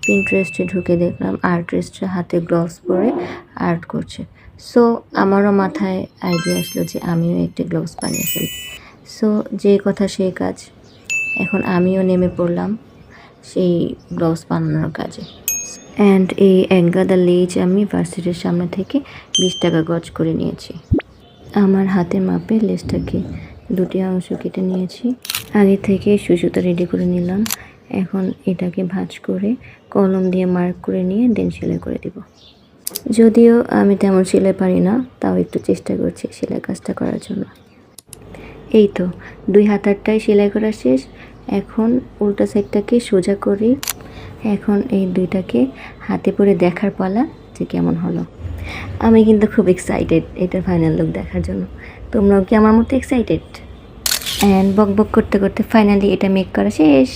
পিন্টারেস্টে ঢুকে দেখলাম আর্টিস্টরা হাতে গ্লোভস পরে আর্ট করছে। সো আমারও মাথায় আইডিয়া আসলো যে আমিও একটি গ্লোভস বানিয়ে ফেলি। সো যে কথা সেই কাজ, এখন আমিও নেমে পড়লাম সেই গ্লোভস বানানোর কাজে। অ্যান্ড এই একগাদা লেজ আমি ভার্সিটির সামনে থেকে 20 টাকা গজ করে নিয়েছি। আমার হাতের মাপে লেজটাকে 2টি অংশ কেটে নিয়েছি। আগে থেকে সুতা রেডি করে নিলাম। এখন এটাকে ভাঁজ করে কলম দিয়ে মার্ক করে নিয়ে দেন সেলাই করে দিব। যদিও আমি তেমন সেলাই পারি না, তাও একটু চেষ্টা করছি সেলাই কাজটা করার জন্য। এই তো 2 হাতারটাই সেলাই করা শেষ। এখন উল্টা সাইডটাকে সোজা করি। এখন এই 2টাকে হাতে পরে দেখার পালা যে কেমন হলো। আমি কিন্তু খুব এক্সাইটেড এটার ফাইনাল লুক দেখার জন্য। তোমরাও কি আমার মতো এক্সাইটেড? অ্যান্ড বক বক করতে করতে ফাইনালি এটা মেক করা শেষ।